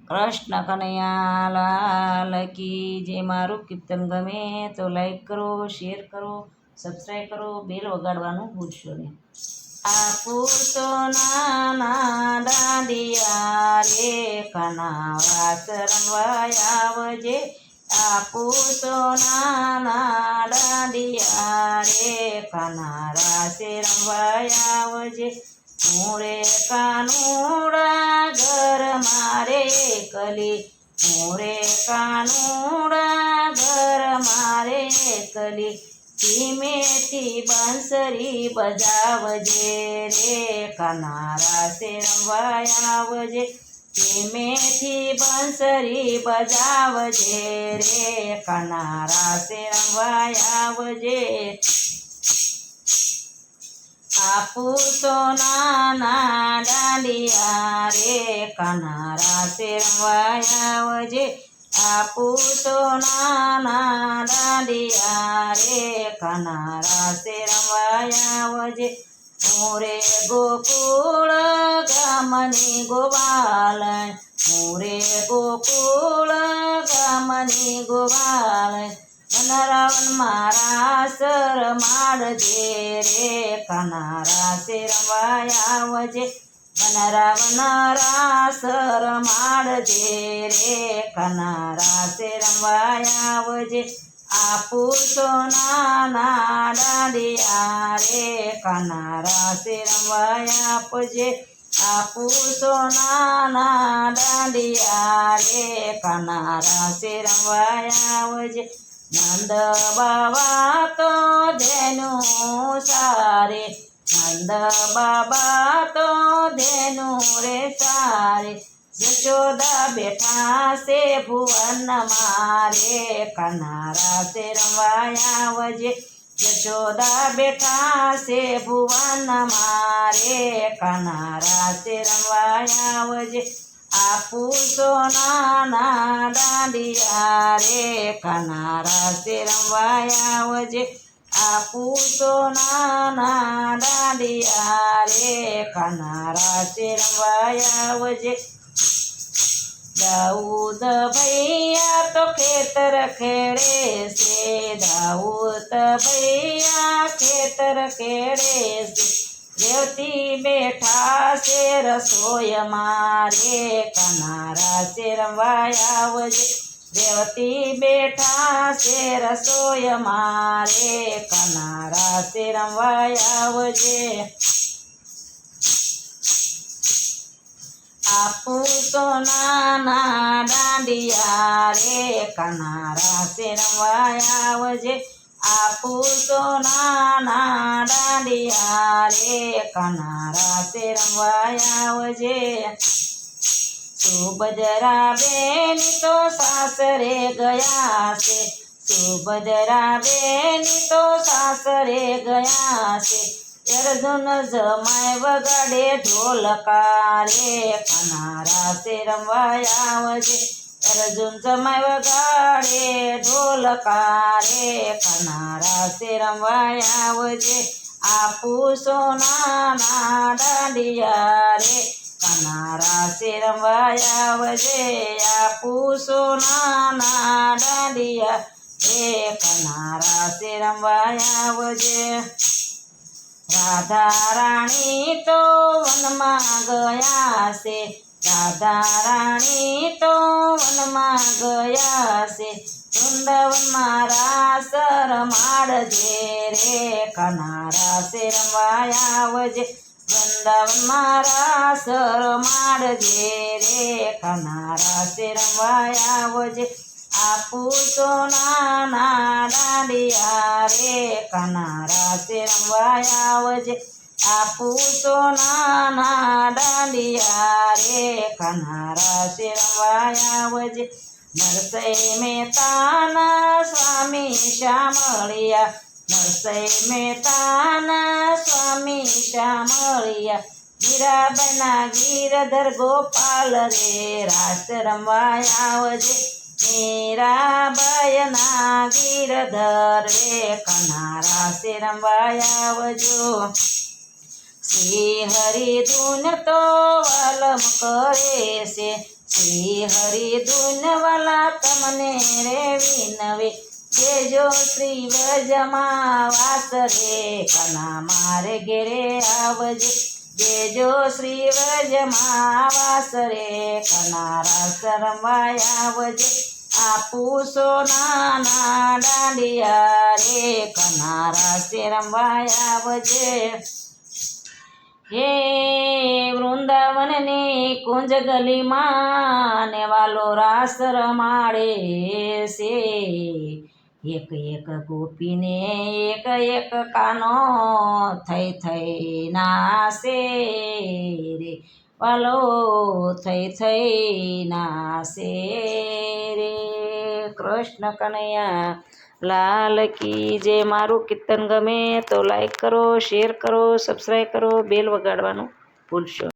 કૃષ્ણ કનૈયા લાલ કી જે મારું કીર્તન ગમે તો લાઈક કરો, શેર કરો, સબસ્ક્રાઈબ કરો, બેલ વગાડવાનું ભૂલશો નહીં. પૂતો નાના દાંડિયા રે કનાવાસ રમવા આવજે. પૂતો નાના દાંડિયા રે કના રાસે રમવા આવજે. મોરે કાનુડા ઘર મારે કલી, મોરે કાનુડા ઘર મારે કલી. ધીમેથી બાંસરી બજાવજે રે કના રાસે રમવા આવજે. ધીમેથી બાંસરી બજાવજે રે કના રાસે રમવા આવજે. પૂતો નાના દાંડિયા રે કના રાસે રમવા આવજે. પૂતો નાના દાંડિયા રે કના રાસે રમવા આવજે. મોરે ગોકુળ ગામની ગોવાલણ, મોરે ગોકુળ ગામની ગોવાલણ. વનરાવન મારા સર માડજે રે કના રાસે રમવા આવજે. વનરાવન રાસર માડજે રે કના રાસે રમવા આવજે. પૂતો નાના દાંડિયા રે કના રાસે રમવા આપજે. પૂતો નાના દાંડિયા રે કના રાસે રમવા આવજે. નંદ બાબા તો ધેનું સારે, નંદ બાબા તો ધેનું રે સારે. જશોદા બેઠા છે ભુવન મારે કના રાસે રમવા આવજે. જશોદા બેઠા છે ભુવન મારે કના રાસે રમવા આવજે. પૂતો નાના દાંડિયા રે કના રાસે રમવા આવજે. પૂતો નાના દાંડિયા રે કના રાસે રમવા આવજે. દાઉદ ભૈયા તો ખેતર ખેડે છે, દાઉદ ભૈયા ખેતર ખેડે છે. રેવતી બેઠા છે રસોઈ મારે કના રાસે રમવા આવજે. રેવતી બેઠા છે રસોઈ મારે કના રાસે રમવા આવજે. પૂતો નાના દાંડિયા રે કના રાસે રમવા આવજે. પૂતો નાના દાંડિયા રે કના રાસે રમવા આવજે. સુભદ્રા બેની તો સાસરે ગયા છે, સુભદ્રા બેની તો સાસરે ગયા છે. અર્જુન જમાય વગાડે ઢોલકા રે કના રાસે રમવા આવજે. અર્જુન જમાય વગાડે ઢોલકા રે કના રાસે રમવા આવજે. પૂતો નાના દાંડિયા રે કના રાસે રમવા આવજે. પૂતો નાના દાંડિયા રે કના રાસે રમવા આવજે. રાધા રાણી તો વનમાં ગયા છે, રાધા રાણી તો વનમાં ગયા છે. વૃંદાવનમાં રાસ રમાડજે રે કના રાસે રમવા આવજે. વૃંદાવનમાં રાસ રમાડજે રે કના રાસે રમવા આવજે. પૂતો નાના દાંડિયા રે કના રાસે રમવા આવજે. પૂતો નાના દાંડિયા રે કના રાસે રમવા આવજે. નરસૈ મહેતાના સ્વામી શામળિયા, નરસૈ મહેતાના સ્વામી શામળિયા. મીરાબાઈના ગીરધર ગોપાલ રે રાસ રમવા આવજે. મીરાબાઈના ગીરધર રે કના રાસે રમવા આવજો. શ્રી હરિ ધૂન તો વલમ કરે છે, શ્રી હરિ ધૂન વાલા તમને રે વિનવે જેજો શ્રી વ્રજમાં વાસ રે કના મારે ઘેરે આવજે જેજો શ્રી વ્રજમાં વાસ રે કના રાસ રમવા આવજે આપું સોનાના દાંડિયા રે કના રાસે રમવા આવજે હે વૃંદાવનની કુંજ ગલીમાં ને વાલો રાસ રમાડે છે એક એક ગોપીને એક એક કાનો થઈ થઈ નાસે રે વાલો થઈ થઈ નાસે રે કૃષ્ણ કનૈયા લાલ કી જે મારું કીર્તન ગમે તો લાઈક કરો શેર કરો સબસ્ક્રાઈબ કરો બેલ વગાડવાનું ભૂલશો